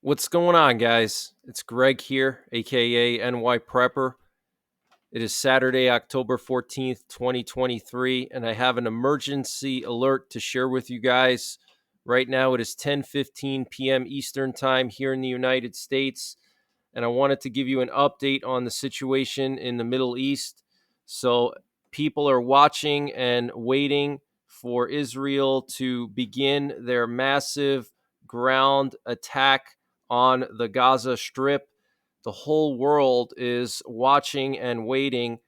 What's going on, guys? It's Greg here, aka NYPrepper. It is Saturday, October 14th, 2023, and I have an emergency alert to share with you guys. Right now, it is 10:15 p.m. Eastern Time here in the United States, and I wanted to give you an update on the situation in the Middle East. So, people are watching and waiting for Israel to begin their massive ground attack on the Gaza Strip. The whole world is watching and waiting.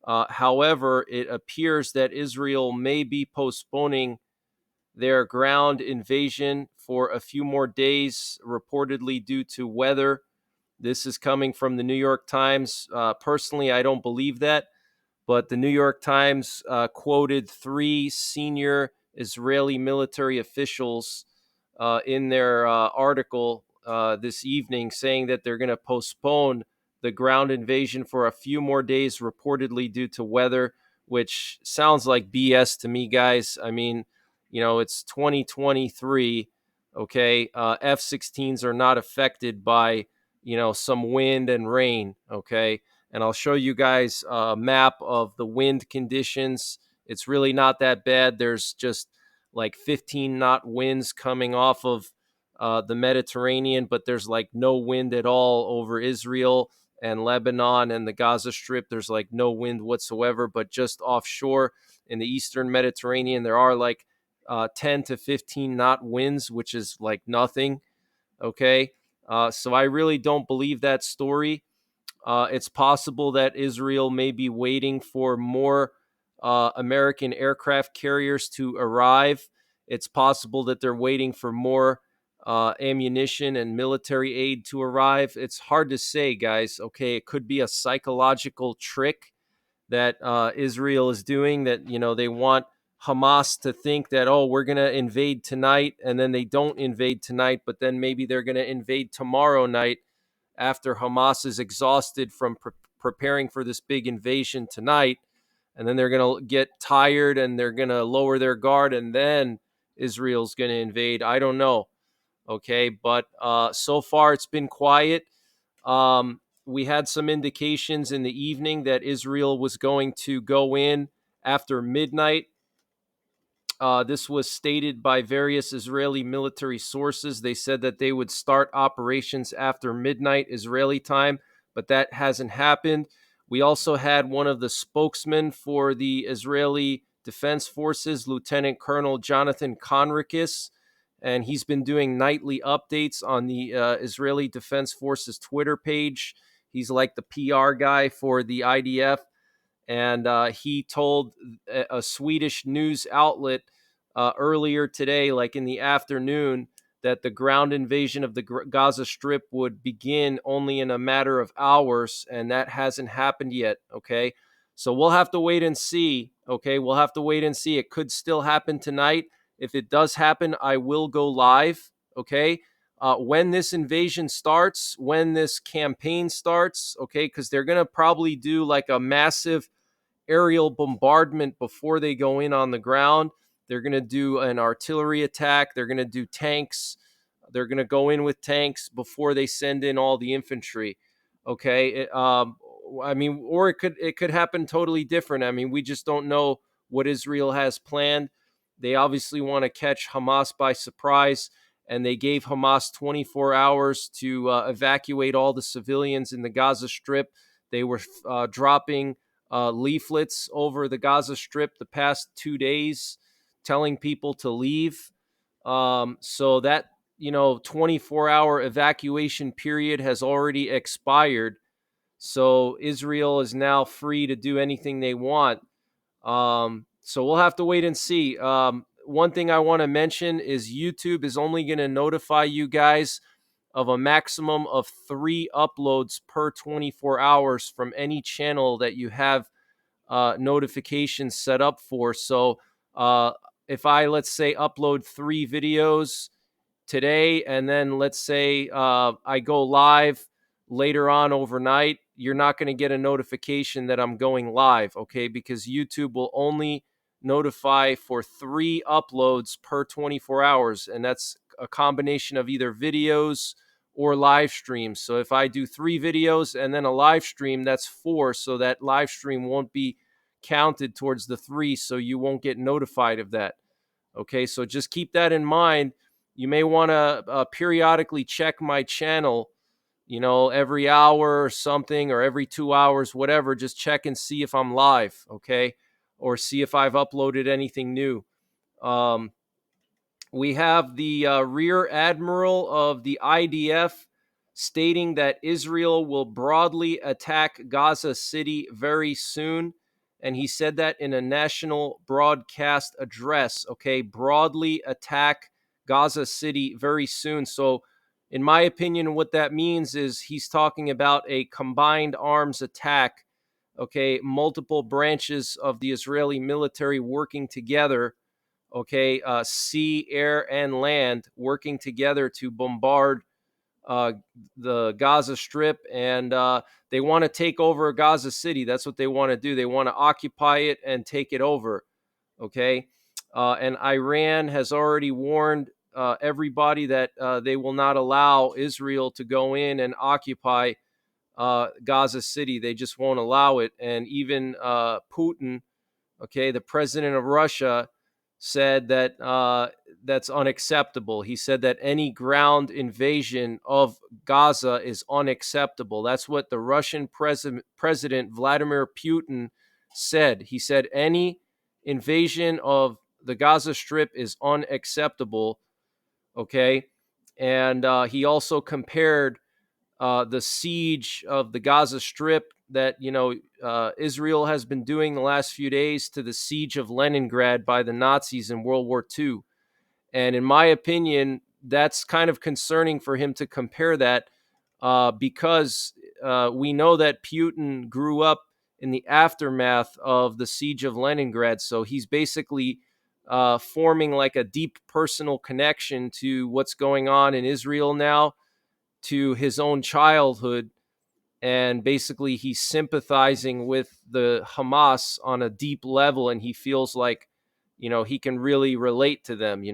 However, it appears that Israel may be postponing their ground invasion for a few more days, reportedly due to weather. This is coming from the New York Times. Personally, I don't believe that, but the New York Times quoted three senior Israeli military officials in their article this evening, saying that they're going to postpone the ground invasion for a few more days, reportedly due to weather, which sounds like BS to me, guys. I mean, it's 2023. Okay. F-16s are not affected by, some wind and rain. Okay. And I'll show you guys a map of the wind conditions. It's really not that bad. There's just like 15 knot winds coming off of the Mediterranean, but there's like no wind at all over Israel and Lebanon and the Gaza Strip. There's like no wind whatsoever, but just offshore in the Eastern Mediterranean, there are like 10 to 15 knot winds, which is like nothing. Okay. So I really don't believe that story. It's possible that Israel may be waiting for more American aircraft carriers to arrive. It's possible that they're waiting for more ammunition and military aid to arrive. It's hard to say, guys. Okay, it could be a psychological trick that Israel is doing, that, they want Hamas to think that, oh, we're going to invade tonight, and then they don't invade tonight, but then maybe they're going to invade tomorrow night after Hamas is exhausted from preparing for this big invasion tonight. And then they're going to get tired and they're going to lower their guard, and then Israel's going to invade. I don't know. Okay. But so far it's been quiet. We had some indications in the evening that Israel was going to go in after midnight. This was stated by various Israeli military sources. They said that they would start operations after midnight Israeli time, but that hasn't happened. We also had one of the spokesmen for the Israeli Defense Forces, Lieutenant Colonel Jonathan Conricus, and he's been doing nightly updates on the Israeli Defense Forces Twitter page. He's like the PR guy for the IDF, and he told a Swedish news outlet earlier today, like in the afternoon, that the ground invasion of the Gaza Strip would begin only in a matter of hours, and that hasn't happened yet. Okay, so we'll have to wait and see. Okay, we'll have to wait and see. It could still happen tonight. If it does happen, I will go live. Okay. When this invasion starts, when this campaign starts, okay, because they're going to probably do like a massive aerial bombardment before they go in on the ground. They're going to do an artillery attack. They're going to do tanks. They're going to go in with tanks before they send in all the infantry. Okay. I mean, or it could happen totally different. I mean, we just don't know what Israel has planned. They obviously want to catch Hamas by surprise, and they gave Hamas 24 hours to evacuate all the civilians in the Gaza Strip. They were dropping leaflets over the Gaza Strip the past 2 days, telling people to leave. So that 24-hour evacuation period has already expired. So Israel is now free to do anything they want. So we'll have to wait and see. One thing I want to mention is YouTube is only going to notify you guys of a maximum of 3 uploads per 24 hours from any channel that you have notifications set up for. So if I, let's say, upload 3 videos today, and then let's say I go live later on overnight, you're not going to get a notification that I'm going live, okay? Because YouTube will only notify for 3 uploads per 24 hours, and that's a combination of either videos or live streams. So if I do 3 videos and then a live stream, that's 4. So that live stream won't be counted towards the 3. So you won't get notified of that. Okay, so just keep that in mind. You may want to periodically check my channel, every hour or something, or every 2 hours, whatever. Just check and see if I'm live, okay? Or see if I've uploaded anything new. We have the Rear Admiral of the IDF stating that Israel will broadly attack Gaza City very soon. And he said that in a national broadcast address, okay? Broadly attack Gaza City very soon. So, in my opinion, what that means is he's talking about a combined arms attack, okay? Multiple branches of the Israeli military working together, okay, sea, air, and land working together to bombard the Gaza Strip, and they want to take over Gaza City. That's what they want to do. They want to occupy it and take it over, okay? And Iran has already warned everybody that they will not allow Israel to go in and occupy Gaza City. They just won't allow it. And even Putin, okay, the president of Russia, said that that's unacceptable. He said that any ground invasion of Gaza is unacceptable. That's what the Russian President Vladimir Putin said. He said any invasion of the Gaza Strip is unacceptable. Okay. And he also compared the siege of the Gaza Strip that Israel has been doing the last few days to the siege of Leningrad by the Nazis in World War II. And in my opinion, that's kind of concerning for him to compare that because we know that Putin grew up in the aftermath of the siege of Leningrad. So he's basically forming like a deep personal connection to what's going on in Israel now, to his own childhood, and basically he's sympathizing with the Hamas on a deep level, and he feels like he can really relate to them.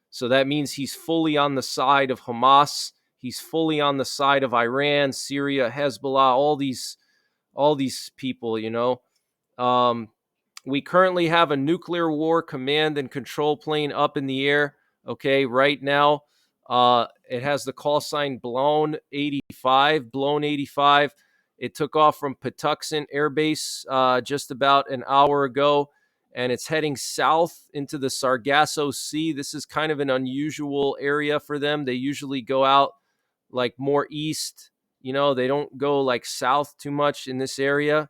So that means he's fully on the side of Hamas. He's fully on the side of Iran, Syria, Hezbollah, all these people. um, we currently have a nuclear war command and control plane up in the air. Okay, right now, it has the call sign Blown 85. Blown 85. It took off from Patuxent Air Base just about an hour ago, and it's heading south into the Sargasso Sea. This is kind of an unusual area for them. They usually go out like more east. They don't go like south too much in this area.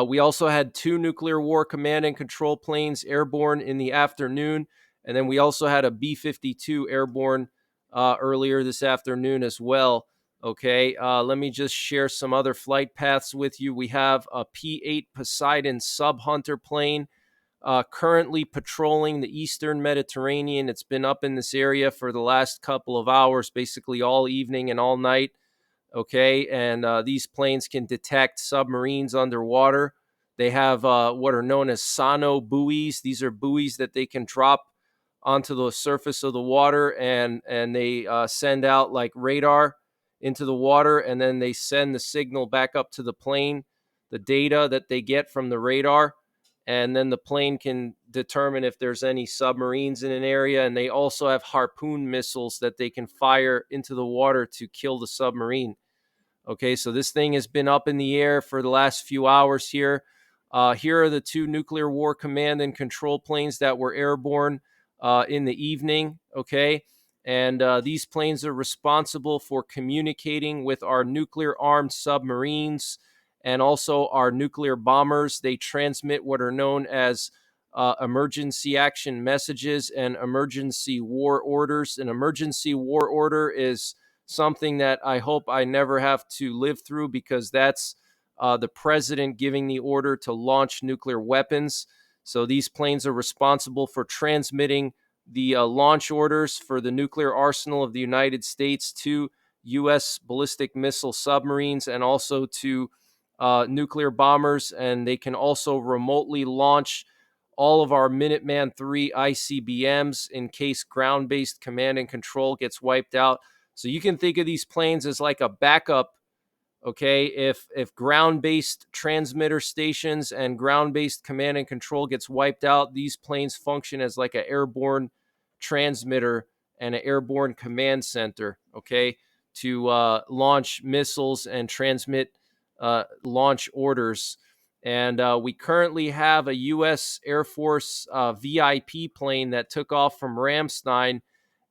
We also had 2 nuclear war command and control planes airborne in the afternoon. And then we also had a B-52 airborne earlier this afternoon as well. Okay, let me just share some other flight paths with you. We have a P-8 Poseidon sub-hunter plane currently patrolling the eastern Mediterranean. It's been up in this area for the last couple of hours, basically all evening and all night. Okay, and these planes can detect submarines underwater. They have what are known as sono buoys. These are buoys that they can drop onto the surface of the water, and they send out like radar into the water, and then they send the signal back up to the plane, the data that they get from the radar, and then the plane can determine if there's any submarines in an area. And they also have harpoon missiles that they can fire into the water to kill the submarine. Okay, so this thing has been up in the air for the last few hours here. Here are the 2 nuclear war command and control planes that were airborne in the evening. Okay, and these planes are responsible for communicating with our nuclear armed submarines and also our nuclear bombers. They transmit what are known as emergency action messages and emergency war orders. An emergency war order is something that I hope I never have to live through, because that's the president giving the order to launch nuclear weapons. So these planes are responsible for transmitting the launch orders for the nuclear arsenal of the United States to U.S. ballistic missile submarines and also to nuclear bombers. And they can also remotely launch all of our Minuteman III ICBMs in case ground-based command and control gets wiped out. So you can think of these planes as like a backup. Okay, if ground-based transmitter stations and ground-based command and control gets wiped out, these planes function as like an airborne transmitter and an airborne command center. Okay, to launch missiles and transmit launch orders. And we currently have a U.S. Air Force VIP plane that took off from Ramstein,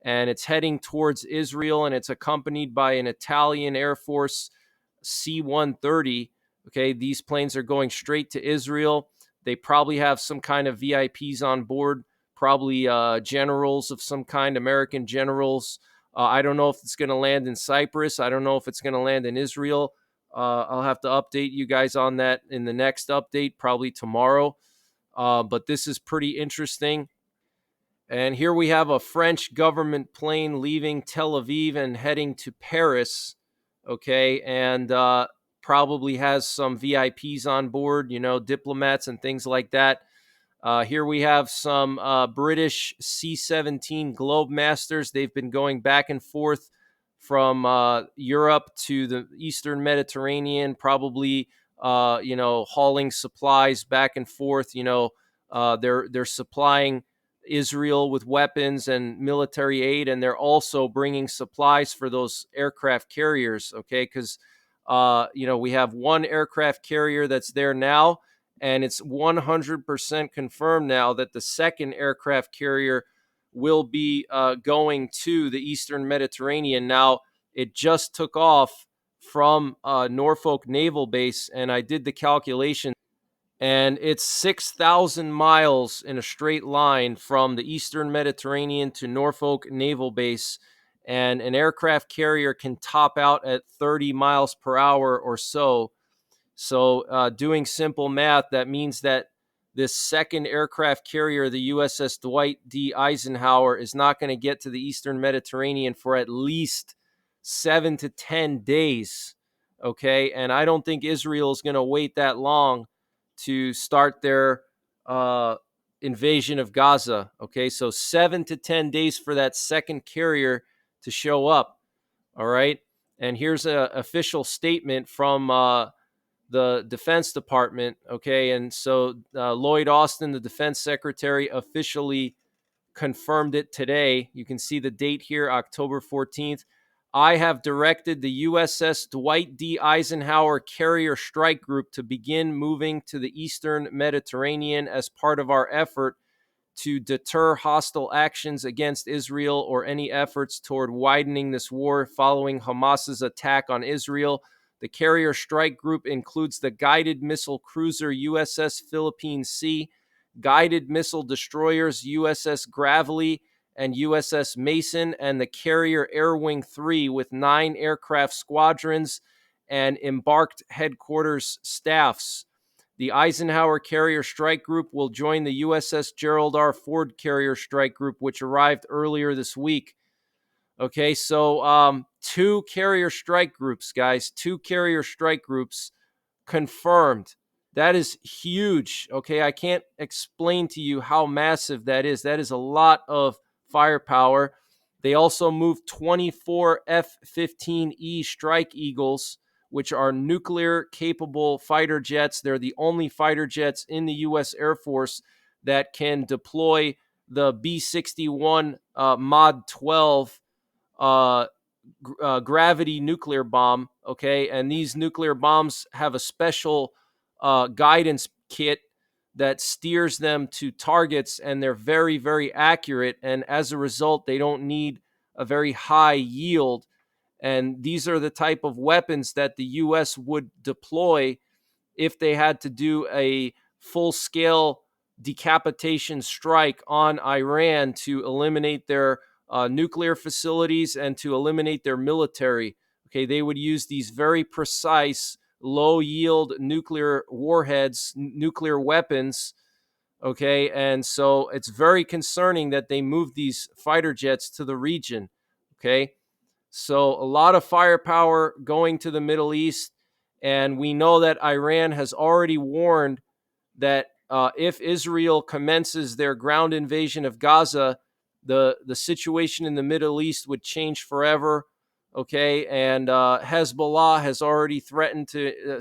and it's heading towards Israel, and it's accompanied by an Italian Air Force C-130. Okay, these planes are going straight to Israel. They probably have some kind of VIPs on board, probably generals of some kind, American generals. I don't know if it's going to land in Cyprus. I don't know if it's going to land in Israel. I'll have to update you guys on that in the next update, probably tomorrow. But this is pretty interesting. And here we have a French government plane leaving Tel Aviv and heading to Paris. Okay, and probably has some VIPs on board, diplomats and things like that. Here we have some British C-17 Globemasters. They've been going back and forth from Europe to the Eastern Mediterranean, probably hauling supplies back and forth. They're supplying Israel with weapons and military aid, and they're also bringing supplies for those aircraft carriers. Okay, because we have one aircraft carrier that's there now, and it's 100% confirmed now that the second aircraft carrier will be going to the Eastern Mediterranean. Now, it just took off from Norfolk Naval Base, and I did the calculation, and it's 6,000 miles in a straight line from the Eastern Mediterranean to Norfolk Naval Base. And an aircraft carrier can top out at 30 miles per hour or so. So, doing simple math, that means that this second aircraft carrier, the USS Dwight D. Eisenhower, is not going to get to the Eastern Mediterranean for at least 7 to 10 days. Okay, and I don't think Israel is going to wait that long to start their invasion of Gaza. Okay, so 7 to 10 days for that second carrier to show up. All right, and here's an official statement from the Defense Department. Okay, and so Lloyd Austin, the Defense Secretary, officially confirmed it today. You can see the date here, October 14th. I have directed the USS Dwight D. Eisenhower Carrier Strike Group to begin moving to the Eastern Mediterranean as part of our effort to deter hostile actions against Israel or any efforts toward widening this war following Hamas's attack on Israel. The Carrier Strike Group includes the guided missile cruiser USS Philippine Sea, guided missile destroyers USS Gravely and USS Mason, and the Carrier Air Wing 3 with 9 aircraft squadrons and embarked headquarters staffs. The Eisenhower Carrier Strike Group will join the USS Gerald R. Ford Carrier Strike Group, which arrived earlier this week. Okay, so 2 carrier strike groups, guys. 2 carrier strike groups confirmed. That is huge. Okay, I can't explain to you how massive that is. That is a lot of firepower. They also moved 24 F-15E Strike Eagles, which are nuclear-capable fighter jets. They're the only fighter jets in the U.S. Air Force that can deploy the B-61 Mod 12 gravity nuclear bomb. Okay, and these nuclear bombs have a special guidance kit that steers them to targets, and they're very, very accurate. And as a result, they don't need a very high yield. And these are the type of weapons that the U.S. would deploy if they had to do a full-scale decapitation strike on Iran to eliminate their nuclear facilities and to eliminate their military. Okay, they would use these very precise, low-yield nuclear warheads, nuclear weapons. Okay, and so it's very concerning that they moved these fighter jets to the region. Okay, so a lot of firepower going to the Middle East, and we know that Iran has already warned that if Israel commences their ground invasion of Gaza, the situation in the Middle East would change forever. Okay, and Hezbollah has already threatened to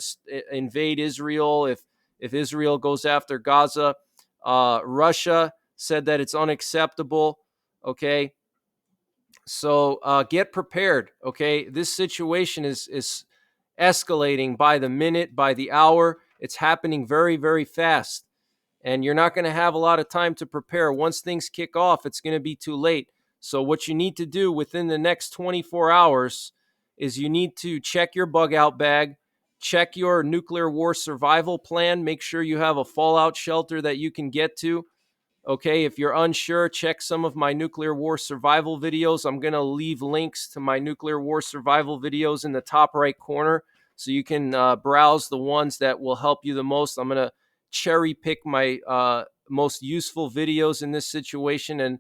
invade Israel if Israel goes after Gaza. Russia said that it's unacceptable. Okay, so get prepared. Okay, this situation is escalating by the minute, by the hour. It's happening very, very fast, and you're not going to have a lot of time to prepare. Once things kick off, it's going to be too late. So what you need to do within the next 24 hours is you need to check your bug out bag, check your nuclear war survival plan, make sure you have a fallout shelter that you can get to. Okay, if you're unsure, check some of my nuclear war survival videos. I'm going to leave links to my nuclear war survival videos in the top right corner so you can browse the ones that will help you the most. I'm going to cherry pick my most useful videos in this situation and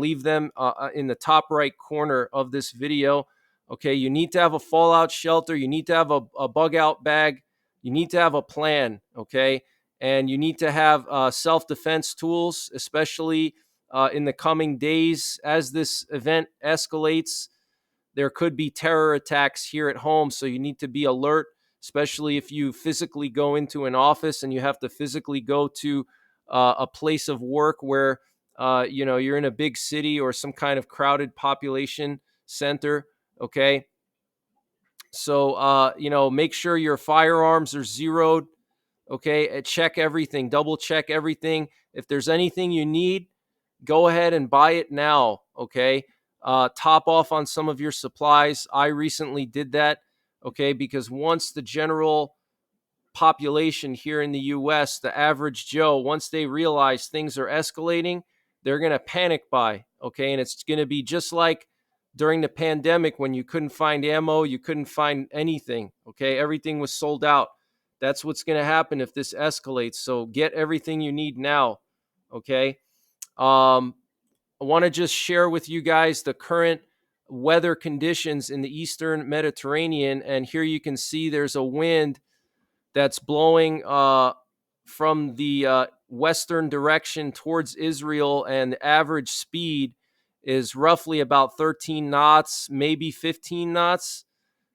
leave them in the top right corner of this video. Okay, you need to have a fallout shelter. You need to have a bug out bag. You need to have a plan. Okay, and you need to have self-defense tools, especially in the coming days as this event escalates. There could be terror attacks here at home, so you need to be alert, especially if you physically go into an office and you have to physically go to a place of work where you're in a big city or some kind of crowded population center. Okay, so make sure your firearms are zeroed. Okay, check everything, double check everything. If there's anything you need, go ahead and buy it now. Okay, top off on some of your supplies. I recently did that. Okay, because once the general population here in the US, the average Joe, once they realize things are escalating, they're going to panic buy. Okay, and it's going to be just like during the pandemic when you couldn't find ammo, you couldn't find anything. Okay, everything was sold out. That's what's going to happen if this escalates. So get everything you need now. Okay. I want to just share with you guys the current weather conditions in the Eastern Mediterranean. And here you can see there's a wind that's blowing from the western direction towards Israel, and the average speed is roughly about 13 knots, maybe 15 knots.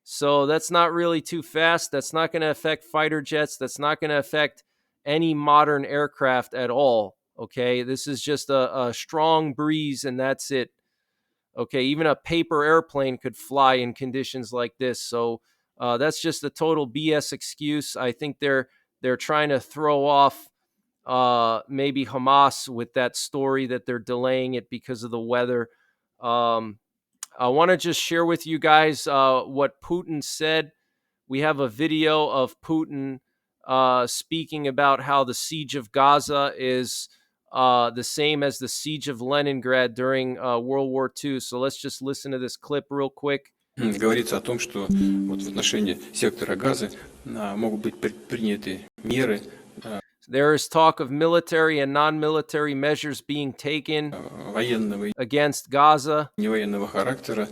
So that's not really too fast. That's not going to affect fighter jets. That's not going to affect any modern aircraft at all. Okay, this is just a strong breeze, and that's it. Okay, even a paper airplane could fly in conditions like this. So that's just a total BS excuse. I think they're trying to throw off maybe Hamas with that story that they're delaying it because of the weather. I want to just share with you guys what Putin said. We have a video of Putin speaking about how the siege of Gaza is the same as the siege of Leningrad during World War II. So let's just listen to this clip real quick. Говорится о том, что вот в отношении сектора Газы могут быть приняты меры. There is talk of military and non-military measures being taken against Gaza. Невоенного характера,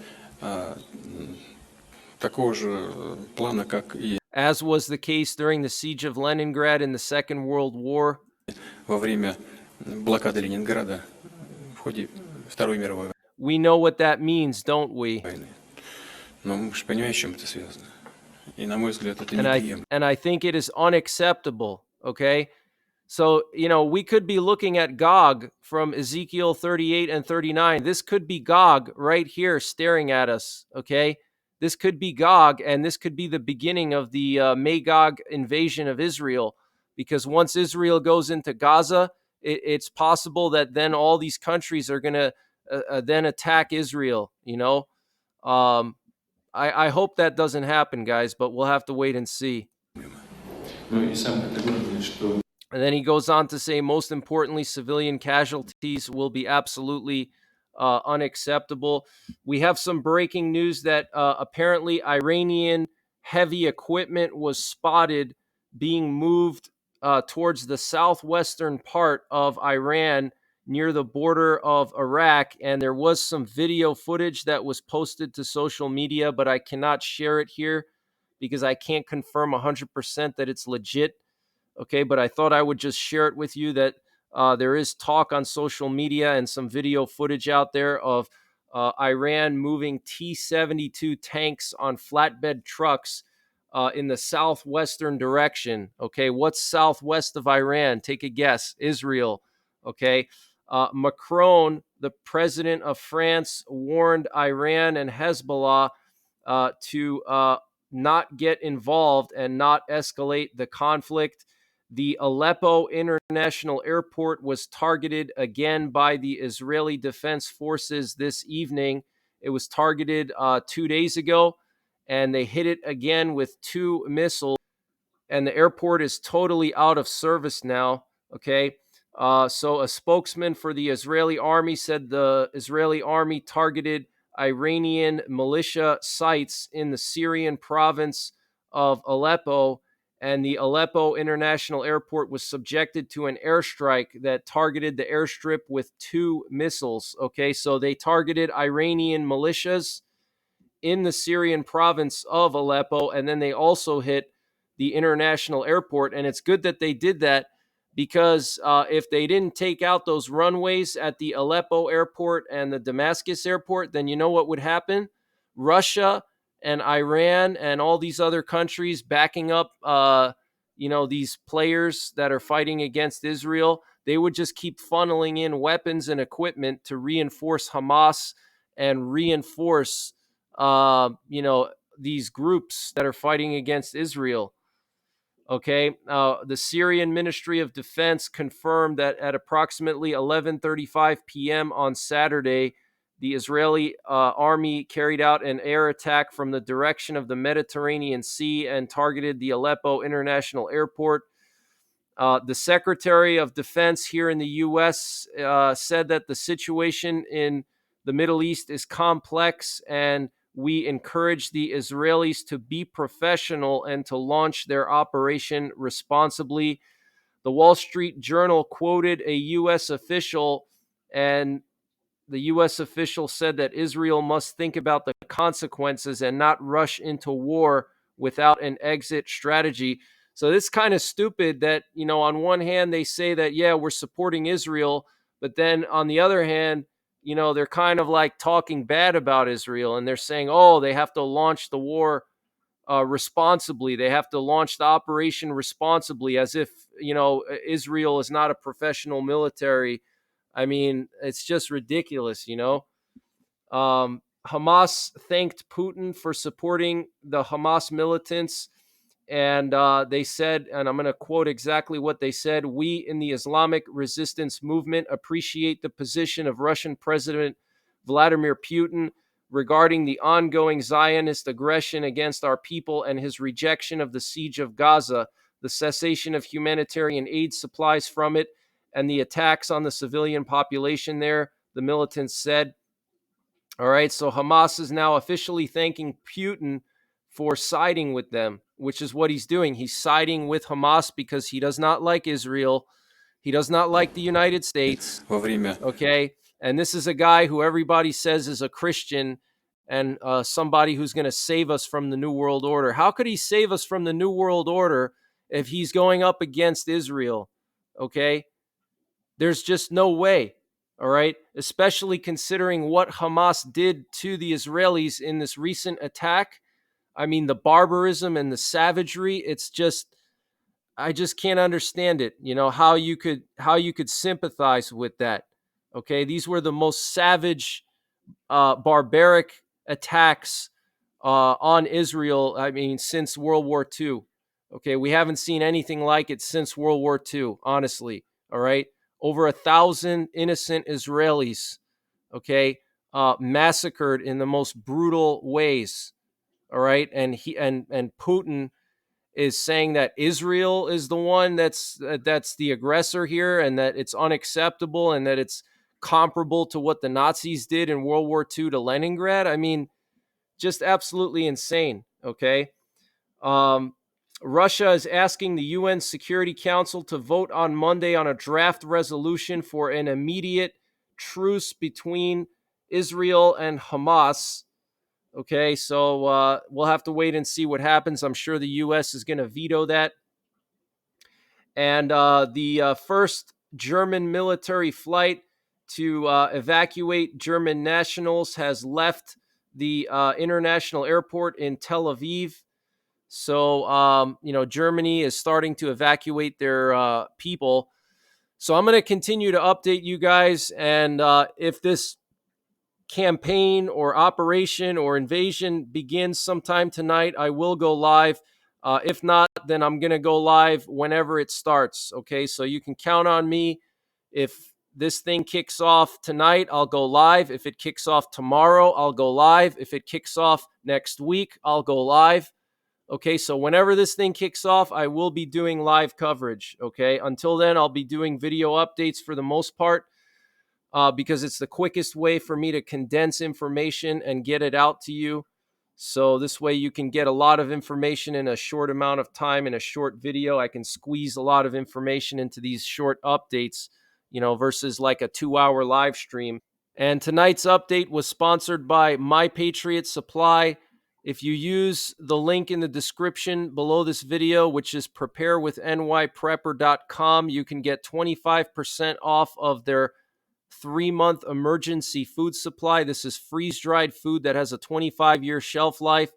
такого же плана, как и as was the case during the siege of Leningrad in the Second World War. Во время блокады Ленинграда в ходе Второй мировой войны. We know what that means, don't we? Но мы же понимаем, с чем это связано. И, на мой взгляд, это неприемлемо. And I think it is unacceptable, okay? So, we could be looking at Gog from Ezekiel 38 and 39. This could be Gog right here staring at us, okay? This could be Gog, and this could be the beginning of the Magog invasion of Israel, because once Israel goes into Gaza, it's possible that then all these countries are going to then attack Israel, I hope that doesn't happen, guys, but we'll have to wait and see. And then he goes on to say, most importantly, civilian casualties will be absolutely unacceptable. We have some breaking news that apparently Iranian heavy equipment was spotted being moved towards the southwestern part of Iran near the border of Iraq. And there was some video footage that was posted to social media, but I cannot share it here because I can't confirm 100% that it's legit. Okay, but I thought I would just share it with you that there is talk on social media and some video footage out there of Iran moving T-72 tanks on flatbed trucks in the southwestern direction. Okay, what's southwest of Iran? Take a guess. Israel. Okay. Macron, the president of France, warned Iran and Hezbollah to not get involved and not escalate the conflict. The Aleppo International Airport was targeted again by the Israeli Defense Forces this evening. It was targeted 2 days ago, and they hit it again with two missiles, and the airport is totally out of service now. Okay. So a spokesman for the Israeli army said the Israeli army targeted Iranian militia sites in the Syrian province of Aleppo, and the Aleppo International Airport was subjected to an airstrike that targeted the airstrip with two missiles. Okay, so they targeted Iranian militias in the Syrian province of Aleppo, and then they also hit the international airport. And it's good that they did that, because if they didn't take out those runways at the Aleppo airport and the Damascus airport, then you know what would happen? Russia and Iran and all these other countries backing up, these players that are fighting against Israel, they would just keep funneling in weapons and equipment to reinforce Hamas and reinforce these groups that are fighting against Israel. Okay, the Syrian Ministry of Defense confirmed that at approximately 11:35 p.m. on Saturday, the Israeli army carried out an air attack from the direction of the Mediterranean Sea and targeted the Aleppo International Airport. The Secretary of Defense here in the U.S. Said that the situation in the Middle East is complex, and we encourage the Israelis to be professional and to launch their operation responsibly. The Wall Street Journal quoted a U.S. official, and the U.S. official said that Israel must think about the consequences and not rush into war without an exit strategy. So it's kind of stupid that, on one hand, they say that, yeah, we're supporting Israel, but then on the other hand, they're kind of like talking bad about Israel, and they're saying, oh, they have to launch the war responsibly. They have to launch the operation responsibly, as if, Israel is not a professional military. I mean, it's just ridiculous. Hamas thanked Putin for supporting the Hamas militants. And they said, and I'm going to quote exactly what they said: "We in the Islamic resistance movement appreciate the position of Russian President Vladimir Putin regarding the ongoing Zionist aggression against our people and his rejection of the siege of Gaza, the cessation of humanitarian aid supplies from it, and the attacks on the civilian population there," the militants said. All right, so Hamas is now officially thanking Putin for siding with them, which is what he's doing. He's siding with Hamas because he does not like Israel. He does not like the United States. во время Okay, and this is a guy who everybody says is a Christian and somebody who's going to save us from the New World Order. How could he save us from the New World Order if he's going up against Israel? Okay, there's just no way. All right, especially considering what Hamas did to the Israelis in this recent attack. I mean, the barbarism and the savagery, it's just, I just can't understand it. How you could sympathize with that. Okay, these were the most savage, barbaric attacks on Israel, I mean, since World War II. Okay, we haven't seen anything like it since World War II, honestly. All right, over 1,000 innocent Israelis, okay, massacred in the most brutal ways. All right, and Putin is saying that Israel is the one that's the aggressor here, and that it's unacceptable, and that it's comparable to what the Nazis did in World War II to Leningrad. I mean, just absolutely insane. Okay. Um, Russia is asking the UN Security Council to vote on Monday on a draft resolution for an immediate truce between Israel and Hamas. Okay, so we'll have to wait and see what happens. I'm sure the U.S. is going to veto that. And the first German military flight to evacuate German nationals has left the international airport in Tel Aviv. So, Germany is starting to evacuate their people. So I'm going to continue to update you guys. And if this campaign or operation or invasion begins sometime tonight, I will go live. If not, then I'm going to go live whenever it starts. Okay, so you can count on me. If this thing kicks off tonight, I'll go live. If it kicks off tomorrow, I'll go live. If it kicks off next week, I'll go live. Okay, so whenever this thing kicks off, I will be doing live coverage. Okay, until then, I'll be doing video updates for the most part. Because it's the quickest way for me to condense information and get it out to you. So this way you can get a lot of information in a short amount of time in a short video. I can squeeze a lot of information into these short updates, versus like a 2-hour live stream. And tonight's update was sponsored by My Patriot Supply. If you use the link in the description below this video, which is preparewithNYPrepper.com, you can get 25% off of their 3-month emergency food supply. This is freeze-dried food that has a 25-year shelf life,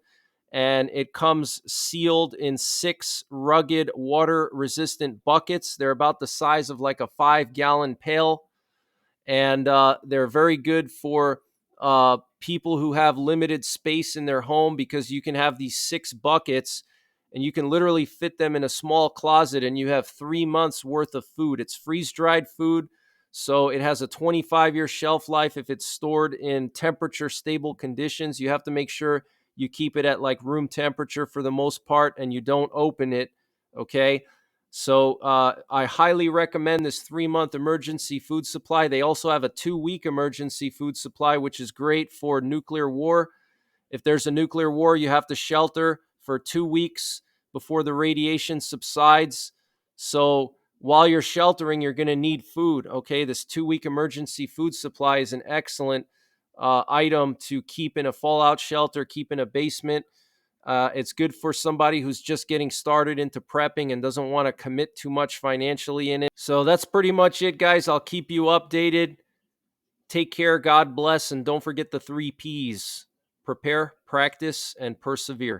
and it comes sealed in 6 rugged water-resistant buckets. They're about the size of like a 5-gallon pail, and they're very good for people who have limited space in their home, because you can have these 6 buckets and you can literally fit them in a small closet, and you have 3 months worth of food. It's freeze-dried food. So it has a 25-year shelf life if it's stored in temperature stable conditions. You have to make sure you keep it at like room temperature for the most part, and you don't open it. Okay. So I highly recommend this 3-month emergency food supply. They also have a 2-week emergency food supply, which is great for nuclear war. If there's a nuclear war, you have to shelter for 2 weeks before the radiation subsides. So while you're sheltering, you're going to need food. Okay, this 2-week emergency food supply is an excellent item to keep in a fallout shelter, keep in a basement. It's good for somebody who's just getting started into prepping and doesn't want to commit too much financially in it. So that's pretty much it, guys. I'll keep you updated. Take care, God bless, and don't forget the 3 Ps: prepare, practice, and persevere.